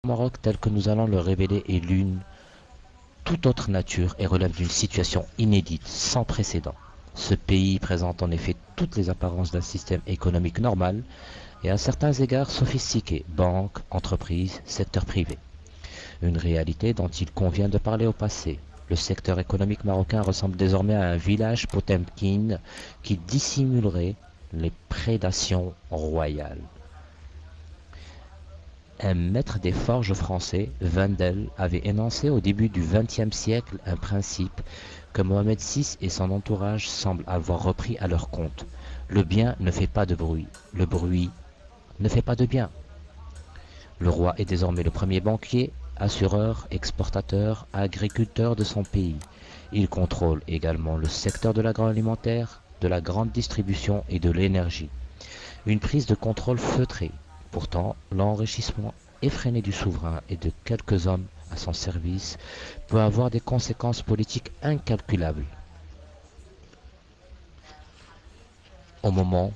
Le Maroc tel que nous allons le révéler est l'une toute autre nature et relève d'une situation inédite, sans précédent. Ce pays présente en effet toutes les apparences d'un système économique normal et à certains égards sophistiqué, banques, entreprises, secteur privé. Une réalité dont il convient de parler au passé. Le secteur économique marocain ressemble désormais à un village potemkin qui dissimulerait les prédations royales. Un maître des forges français, Wendel, avait énoncé au début du XXe siècle un principe que Mohamed VI et son entourage semblent avoir repris à leur compte. Le bien ne fait pas de bruit, le bruit ne fait pas de bien. Le roi est désormais le premier banquier, assureur, exportateur, agriculteur de son pays. Il contrôle également le secteur de l'agroalimentaire, de la grande distribution et de l'énergie. Une prise de contrôle feutrée. Pourtant, l'enrichissement effréné du souverain et de quelques hommes à son service peut avoir des conséquences politiques incalculables. Au moment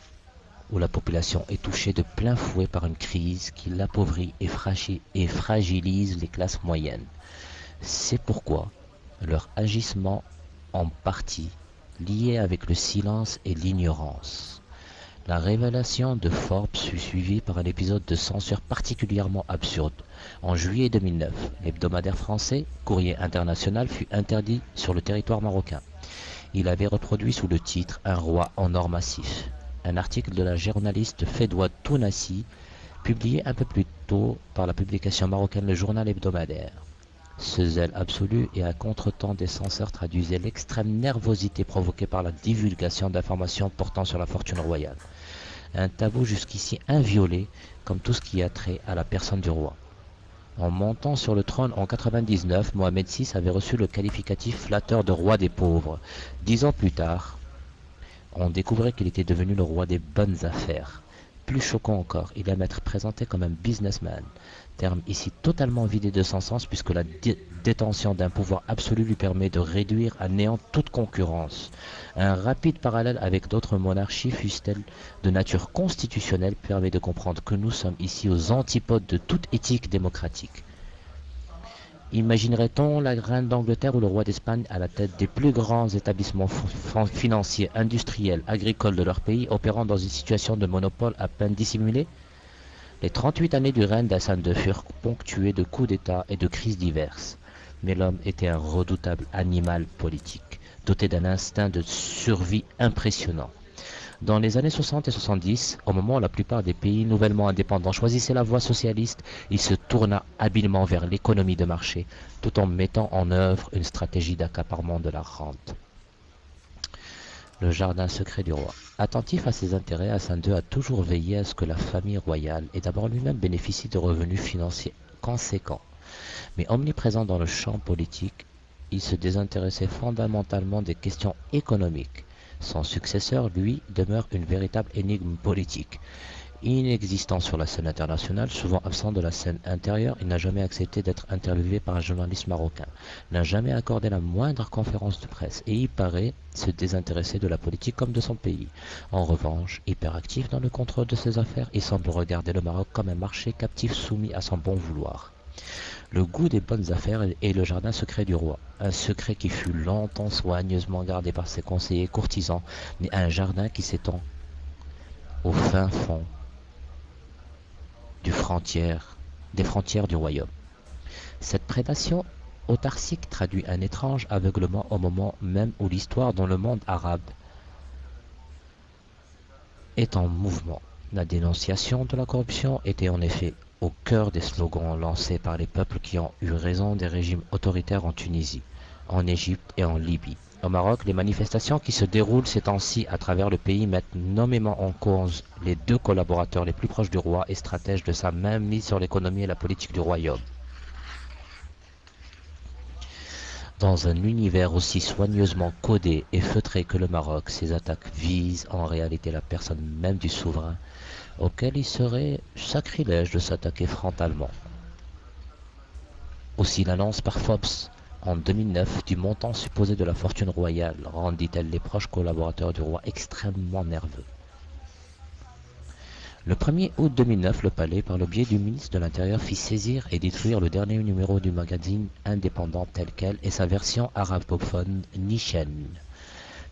où la population est touchée de plein fouet par une crise qui l'appauvrit et fragilise les classes moyennes. C'est pourquoi leur agissement en partie lié avec le silence et l'ignorance. La révélation de Forbes fut suivie par un épisode de censure particulièrement absurde. En juillet 2009, l'hebdomadaire français Courrier International fut interdit sur le territoire marocain. Il avait reproduit sous le titre Un roi en or massif, un article de la journaliste Fedwa Tounassi, publié un peu plus tôt par la publication marocaine Le Journal hebdomadaire. Ce zèle absolu et à contretemps des censeurs traduisait l'extrême nervosité provoquée par la divulgation d'informations portant sur la fortune royale. Un tabou jusqu'ici inviolé, comme tout ce qui a trait à la personne du roi. En montant sur le trône en 99, Mohamed VI avait reçu le qualificatif flatteur de roi des pauvres. 10 ans plus tard, on découvrait qu'il était devenu le roi des bonnes affaires. Plus choquant encore, il aime être présenté comme un businessman, terme ici totalement vidé de son sens puisque la détention d'un pouvoir absolu lui permet de réduire à néant toute concurrence. Un rapide parallèle avec d'autres monarchies, fussent-elles de nature constitutionnelle, permet de comprendre que nous sommes ici aux antipodes de toute éthique démocratique. Imaginerait-on la reine d'Angleterre ou le roi d'Espagne à la tête des plus grands établissements financiers, industriels, agricoles de leur pays, opérant dans une situation de monopole à peine dissimulée? Les 38 années du règne d'Hassan II furent ponctuées de coups d'État et de crises diverses. Mais l'homme était un redoutable animal politique, doté d'un instinct de survie impressionnant. Dans les années 60 et 70, au moment où la plupart des pays nouvellement indépendants choisissaient la voie socialiste, il se tourna habilement vers l'économie de marché, tout en mettant en œuvre une stratégie d'accaparement de la rente. Le jardin secret du roi. Attentif à ses intérêts, Hassan II a toujours veillé à ce que la famille royale ait d'abord lui-même bénéficié de revenus financiers conséquents. Mais omniprésent dans le champ politique, il se désintéressait fondamentalement des questions économiques. Son successeur, lui, demeure une véritable énigme politique. Inexistant sur la scène internationale, souvent absent de la scène intérieure, il n'a jamais accepté d'être interviewé par un journaliste marocain, n'a jamais accordé la moindre conférence de presse et il paraît se désintéresser de la politique comme de son pays. En revanche, hyperactif dans le contrôle de ses affaires, il semble regarder le Maroc comme un marché captif soumis à son bon vouloir. Le goût des bonnes affaires est le jardin secret du roi, un secret qui fut longtemps soigneusement gardé par ses conseillers courtisans, mais un jardin qui s'étend au fin fond des frontières du royaume. Cette prédation autarcique traduit un étrange aveuglement au moment même où l'histoire dans le monde arabe est en mouvement. La dénonciation de la corruption était en effet au cœur des slogans lancés par les peuples qui ont eu raison des régimes autoritaires en Tunisie, en Égypte et en Libye. Au Maroc, les manifestations qui se déroulent ces temps-ci à travers le pays mettent nommément en cause les deux collaborateurs les plus proches du roi et stratèges de sa mainmise sur l'économie et la politique du royaume. Dans un univers aussi soigneusement codé et feutré que le Maroc, ces attaques visent en réalité la personne même du souverain, auquel il serait sacrilège de s'attaquer frontalement. Aussi l'annonce par Forbes en 2009 du montant supposé de la fortune royale rendit-elle les proches collaborateurs du roi extrêmement nerveux. Le 1er août 2009, le palais, par le biais du ministre de l'Intérieur, fit saisir et détruire le dernier numéro du magazine indépendant tel quel et sa version arabophone Nishen.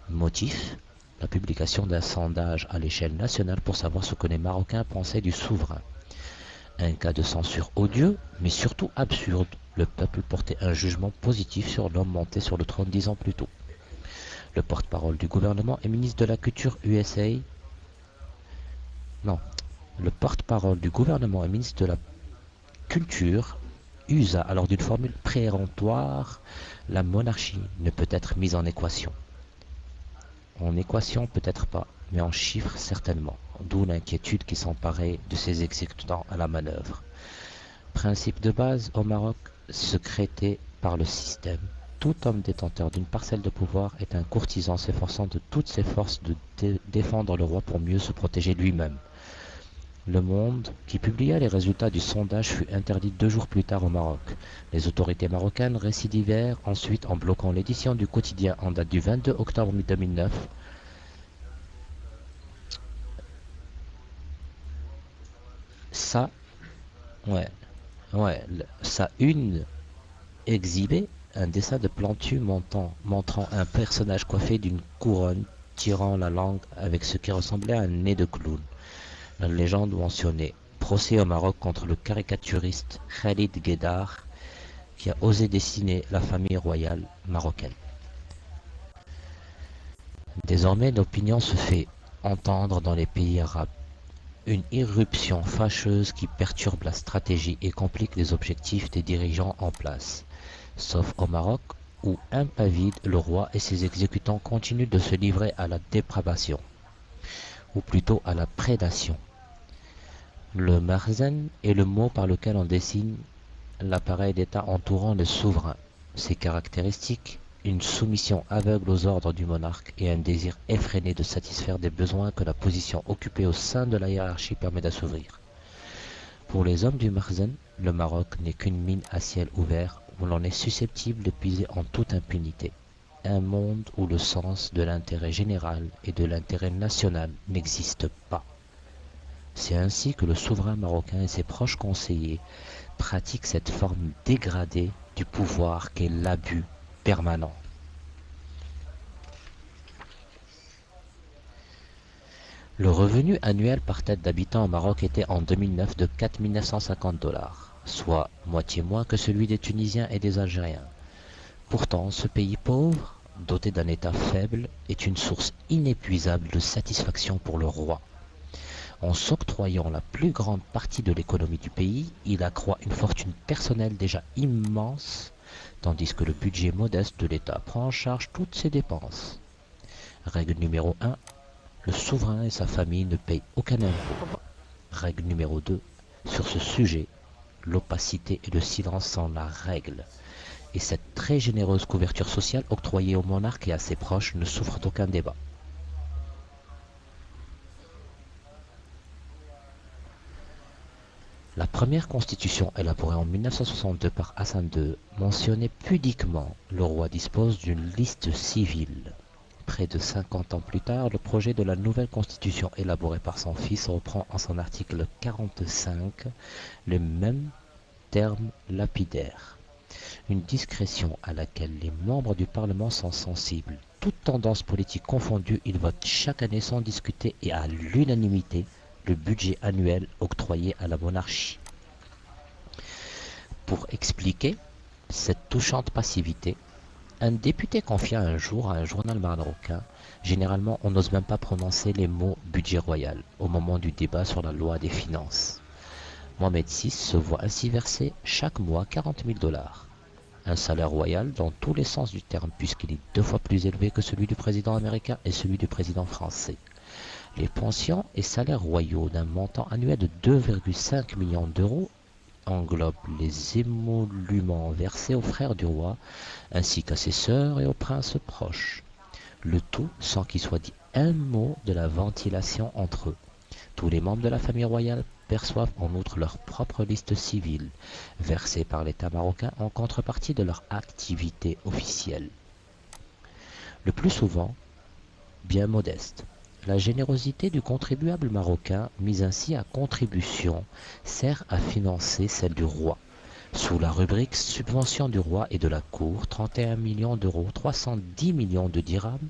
Motif: la publication d'un sondage à l'échelle nationale pour savoir ce que les Marocains pensaient du souverain. Un cas de censure odieux, mais surtout absurde. Le peuple portait un jugement positif sur l'homme monté sur le trône 10 ans plus tôt. Le porte-parole du gouvernement et ministre de la Culture USA... Non. Le porte-parole du gouvernement et ministre de la Culture usa alors d'une formule péremptoire: la monarchie ne peut être mise en équation. En équation peut-être pas, mais en chiffres certainement, d'où l'inquiétude qui s'emparait de ces exécutants à la manœuvre. Principe de base au Maroc, secrété par le système. Tout homme détenteur d'une parcelle de pouvoir est un courtisan s'efforçant de toutes ses forces de défendre le roi pour mieux se protéger lui-même. Le Monde, qui publia les résultats du sondage, fut interdit 2 jours plus tard au Maroc. Les autorités marocaines récidivèrent ensuite en bloquant l'édition du quotidien en date du 22 octobre 2009. Sa une exhibait un dessin de Plantu montrant un personnage coiffé d'une couronne tirant la langue avec ce qui ressemblait à un nez de clown. La légende mentionnait: procès au Maroc contre le caricaturiste Khalid Guédar qui a osé dessiner la famille royale marocaine. Désormais, l'opinion se fait entendre dans les pays arabes. Une irruption fâcheuse qui perturbe la stratégie et complique les objectifs des dirigeants en place. Sauf au Maroc, où impavide, le roi et ses exécutants continuent de se livrer à la dépravation, ou plutôt à la prédation. Le marzen est le mot par lequel on désigne l'appareil d'État entourant le souverain. Ses caractéristiques: une soumission aveugle aux ordres du monarque et un désir effréné de satisfaire des besoins que la position occupée au sein de la hiérarchie permet d'assouvir. Pour les hommes du marzen, le Maroc n'est qu'une mine à ciel ouvert où l'on est susceptible de puiser en toute impunité. Un monde où le sens de l'intérêt général et de l'intérêt national n'existe pas. C'est ainsi que le souverain marocain et ses proches conseillers pratiquent cette forme dégradée du pouvoir qu'est l'abus permanent. Le revenu annuel par tête d'habitant au Maroc était en 2009 de 4 950 $, soit moitié moins que celui des Tunisiens et des Algériens. Pourtant, ce pays pauvre, doté d'un État faible, est une source inépuisable de satisfaction pour le roi. En s'octroyant la plus grande partie de l'économie du pays, il accroît une fortune personnelle déjà immense, tandis que le budget modeste de l'État prend en charge toutes ses dépenses. Règle numéro 1, le souverain et sa famille ne payent aucun impôt. Règle numéro 2, sur ce sujet, l'opacité et le silence sont la règle. Et cette très généreuse couverture sociale octroyée au monarque et à ses proches ne souffre d'aucun débat. La première constitution, élaborée en 1962 par Hassan II, mentionnait pudiquement: le roi dispose d'une liste civile. Près de 50 ans plus tard, le projet de la nouvelle constitution élaborée par son fils reprend en son article 45 les mêmes termes lapidaires. Une discrétion à laquelle les membres du Parlement sont sensibles. Toutes tendances politiques confondues, ils votent chaque année sans discuter et à l'unanimité le budget annuel octroyé à la monarchie. Pour expliquer cette touchante passivité, un député confia un jour à un journal marocain: généralement on n'ose même pas prononcer les mots budget royal au moment du débat sur la loi des finances. Mohamed VI se voit ainsi verser chaque mois 40 000 $. Un salaire royal dans tous les sens du terme, puisqu'il est 2 fois plus élevé que celui du président américain et celui du président français. Les pensions et salaires royaux d'un montant annuel de 2,5 millions d'euros englobent les émoluments versés aux frères du roi, ainsi qu'à ses sœurs et aux princes proches. Le tout sans qu'il soit dit un mot de la ventilation entre eux. Tous les membres de la famille royale perçoivent en outre leur propre liste civile, versée par l'État marocain en contrepartie de leur activité officielle. Le plus souvent, bien modeste. La générosité du contribuable marocain, mise ainsi à contribution, sert à financer celle du roi. Sous la rubrique subvention du roi et de la cour, 31 millions d'euros, 310 millions de dirhams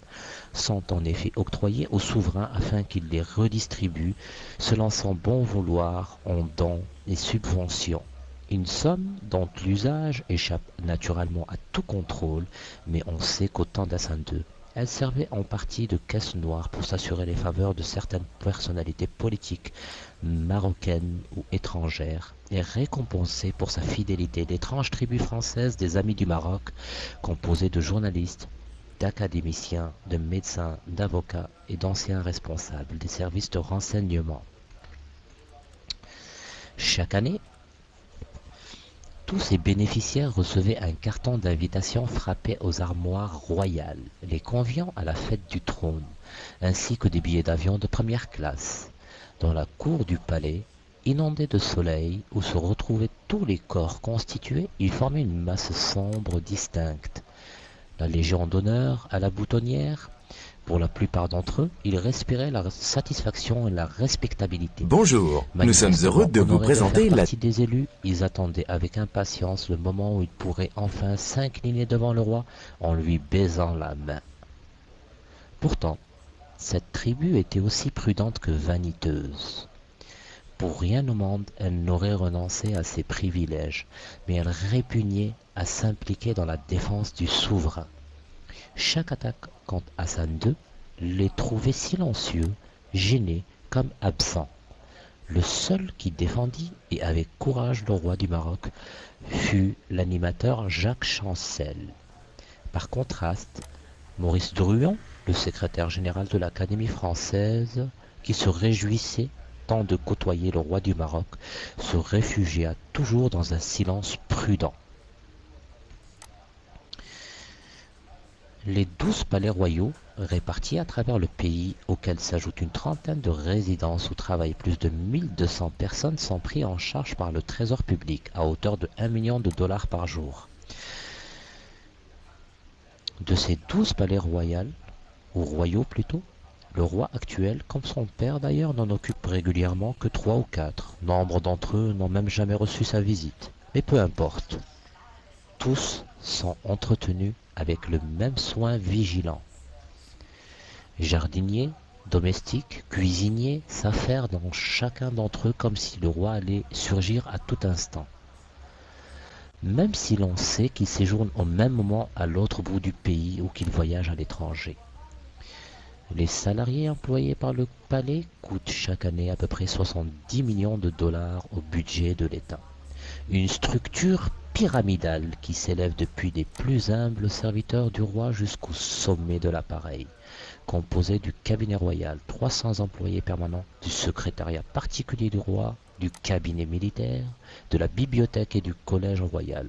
sont en effet octroyés au souverain afin qu'il les redistribue selon son bon vouloir en dons et subventions. Une somme dont l'usage échappe naturellement à tout contrôle, mais on sait qu'au temps d'Hassan II, elle servait en partie de caisse noire pour s'assurer les faveurs de certaines personnalités politiques marocaines ou étrangères et récompenser pour sa fidélité l'étrange tribu française des Amis du Maroc, composée de journalistes, d'académiciens, de médecins, d'avocats et d'anciens responsables des services de renseignement. Chaque année, tous ces bénéficiaires recevaient un carton d'invitation frappé aux armoires royales, les conviant à la fête du trône, ainsi que des billets d'avion de première classe. Dans la cour du palais, inondée de soleil, où se retrouvaient tous les corps constitués, ils formaient une masse sombre distincte. La Légion d'honneur à la boutonnière, pour la plupart d'entre eux, ils respiraient la satisfaction et la respectabilité. Bonjour, nous sommes heureux de vous présenter la partie des élus. Ils attendaient avec impatience le moment où ils pourraient enfin s'incliner devant le roi en lui baisant la main. Pourtant, cette tribu était aussi prudente que vaniteuse. Pour rien au monde, elle n'aurait renoncé à ses privilèges, mais elle répugnait à s'impliquer dans la défense du souverain. Chaque attaque contre Hassan II les trouvait silencieux, gênés comme absents. Le seul qui défendit et avec courage le roi du Maroc fut l'animateur Jacques Chancel. Par contraste, Maurice Druon, le secrétaire général de l'Académie française, qui se réjouissait tant de côtoyer le roi du Maroc, se réfugia toujours dans un silence prudent. Les 12 palais royaux, répartis à travers le pays, auxquels s'ajoute une trentaine de résidences où travaillent plus de 1200 personnes, sont pris en charge par le Trésor public à hauteur de 1 million de dollars par jour. De ces 12 palais royaux, ou royaux plutôt, le roi actuel, comme son père d'ailleurs, n'en occupe régulièrement que 3 ou 4. Nombre d'entre eux n'ont même jamais reçu sa visite. Mais peu importe. Tous sont entretenus avec le même soin vigilant. Jardiniers, domestiques, cuisiniers s'affairent dans chacun d'entre eux comme si le roi allait surgir à tout instant. Même si l'on sait qu'il séjourne au même moment à l'autre bout du pays ou qu'il voyage à l'étranger. Les salariés employés par le palais coûtent chaque année à peu près 70 millions de dollars au budget de l'État. Une structure pyramidale qui s'élève depuis les plus humbles serviteurs du roi jusqu'au sommet de l'appareil, composé du cabinet royal, 300 employés permanents, du secrétariat particulier du roi, du cabinet militaire, de la bibliothèque et du collège royal,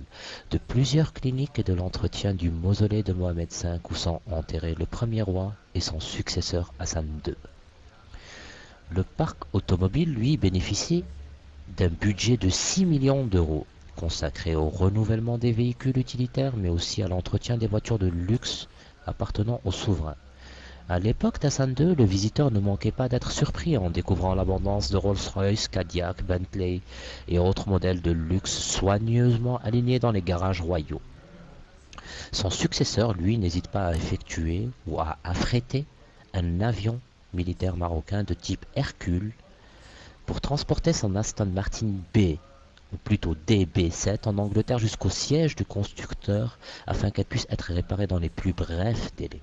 de plusieurs cliniques et de l'entretien du mausolée de Mohamed V où sont enterrés le premier roi et son successeur Hassan II. Le parc automobile, lui, bénéficie d'un budget de 6 millions d'euros, consacré au renouvellement des véhicules utilitaires, mais aussi à l'entretien des voitures de luxe appartenant au souverain. À l'époque d'Hassan II, le visiteur ne manquait pas d'être surpris en découvrant l'abondance de Rolls-Royce, Cadillac, Bentley et autres modèles de luxe soigneusement alignés dans les garages royaux. Son successeur, lui, n'hésite pas à effectuer ou à affréter un avion militaire marocain de type Hercule pour transporter son Aston Martin B, ou plutôt DB7, en Angleterre jusqu'au siège du constructeur afin qu'elle puisse être réparée dans les plus brefs délais.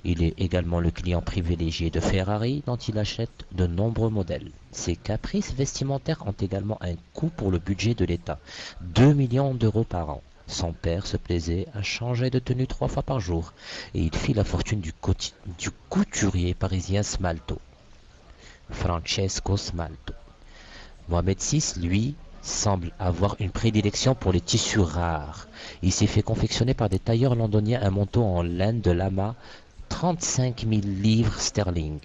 Il est également le client privilégié de Ferrari dont il achète de nombreux modèles. Ses caprices vestimentaires ont également un coût pour le budget de l'État, 2 millions d'euros par an. Son père se plaisait à changer de tenue 3 fois par jour et il fit la fortune du couturier parisien Smalto, Francesco Smalto. Mohamed VI, lui, semble avoir une prédilection pour les tissus rares. Il s'est fait confectionner par des tailleurs londoniens un manteau en laine de lama, 35 000 livres sterling.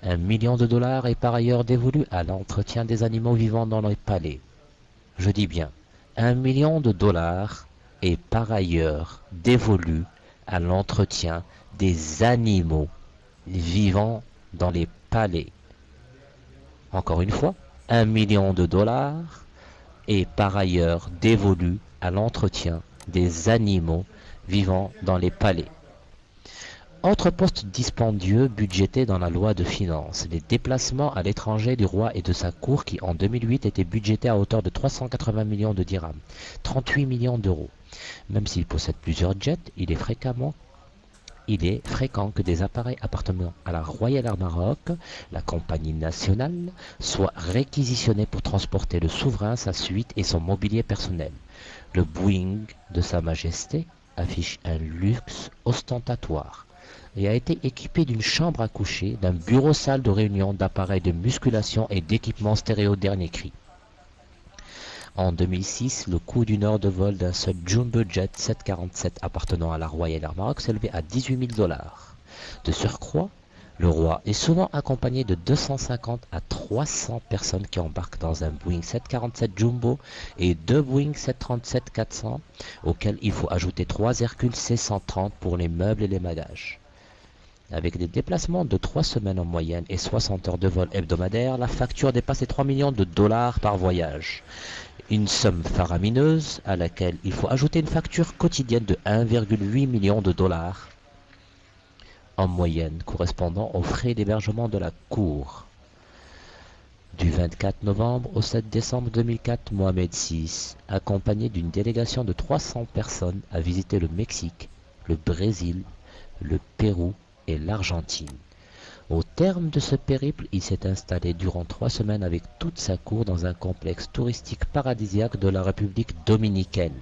1 million de dollars est par ailleurs dévolu à l'entretien des animaux vivant dans les palais. Je dis bien, 1 million de dollars est par ailleurs dévolu à l'entretien des animaux vivant dans les palais. Encore une fois, 1 million de dollars est par ailleurs dévolu à l'entretien des animaux vivant dans les palais. Autre poste dispendieux budgété dans la loi de finances, les déplacements à l'étranger du roi et de sa cour qui en 2008 étaient budgétés à hauteur de 380 millions de dirhams, 38 millions d'euros. Même s'il possède plusieurs jets, il est fréquent que des appareils appartenant à la Royal Air Maroc, la compagnie nationale, soient réquisitionnés pour transporter le souverain, sa suite et son mobilier personnel. Le Boeing de Sa Majesté affiche un luxe ostentatoire et a été équipé d'une chambre à coucher, d'un bureau-salle de réunion, d'appareils de musculation et d'équipements stéréo dernier cri. En 2006, le coût d'une heure de vol d'un seul Jumbo Jet 747 appartenant à la Royal Air Maroc s'élevait à 18 000 dollars. De surcroît, le roi est souvent accompagné de 250 à 300 personnes qui embarquent dans un Boeing 747 Jumbo et deux Boeing 737-400 auxquels il faut ajouter 3 Hercule C-130 pour les meubles et les bagages. Avec des déplacements de 3 semaines en moyenne et 60 heures de vol hebdomadaire, la facture dépasse les 3 millions de dollars par voyage. Une somme faramineuse à laquelle il faut ajouter une facture quotidienne de 1,8 million de dollars en moyenne, correspondant aux frais d'hébergement de la cour. Du 24 novembre au 7 décembre 2004, Mohamed VI, accompagné d'une délégation de 300 personnes, a visité le Mexique, le Brésil, le Pérou et l'Argentine. Au terme de ce périple, il s'est installé durant 3 semaines avec toute sa cour dans un complexe touristique paradisiaque de la République dominicaine.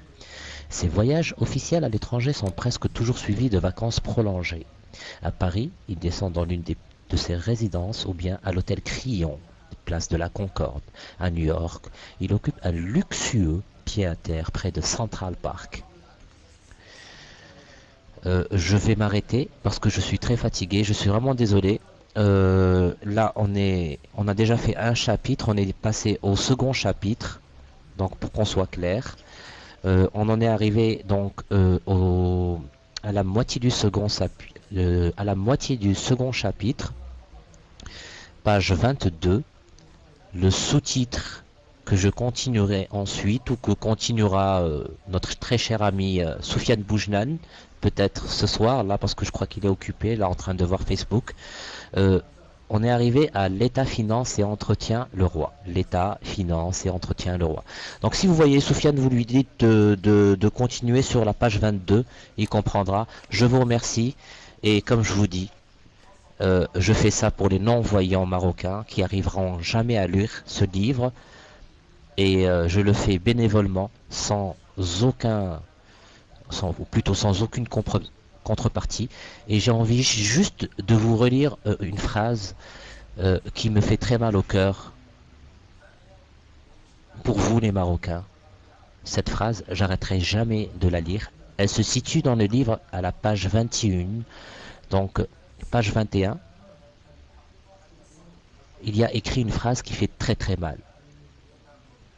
Ces voyages officiels à l'étranger sont presque toujours suivis de vacances prolongées. À Paris, il descend dans l'une de ses résidences ou bien à l'hôtel Crillon, place de la Concorde. À New York, il occupe un luxueux pied-à-terre près de Central Park. Je vais m'arrêter parce que je suis très fatigué, je suis vraiment désolé. Là on a déjà fait un chapitre, on est passé au second chapitre, donc pour qu'on soit clair, on en est arrivé donc à la moitié du second chapitre, page 22, le sous-titre que je continuerai ensuite, ou que continuera notre très cher ami Soufiane Boujnan, peut-être ce soir, là, parce que je crois qu'il est occupé, là, en train de voir Facebook. On est arrivé à l'État, finance et entretient le roi. L'État, finance et entretient le roi. Donc si vous voyez Soufiane, vous lui dites de continuer sur la page 22, il comprendra. Je vous remercie, et comme je vous dis, je fais ça pour les non-voyants marocains qui arriveront jamais à lire ce livre, et je le fais bénévolement, sans aucune contrepartie, et j'ai envie juste de vous relire une phrase qui me fait très mal au cœur pour vous les Marocains. Cette phrase, j'arrêterai jamais de la lire. Elle se situe dans le livre à la page 21, donc page 21. Il y a écrit une phrase qui fait très très mal.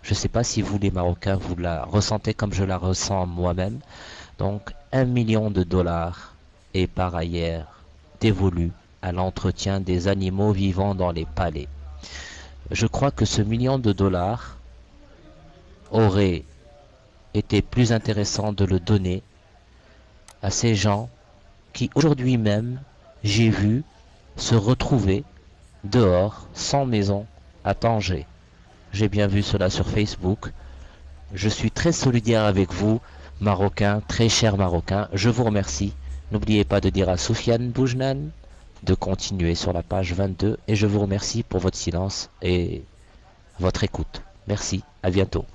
Je ne sais pas si vous les Marocains, vous la ressentez comme je la ressens moi-même. Donc 1 million de dollars est par ailleurs dévolu à l'entretien des animaux vivant dans les palais. Je crois que ce million de dollars aurait été plus intéressant de le donner à ces gens qui aujourd'hui même, j'ai vu, se retrouver dehors, sans maison, à Tanger. J'ai bien vu cela sur Facebook. Je suis très solidaire avec vous, Marocains, très chers Marocains. Je vous remercie. N'oubliez pas de dire à Soufiane Boujnan de continuer sur la page 22. Et je vous remercie pour votre silence et votre écoute. Merci, à bientôt.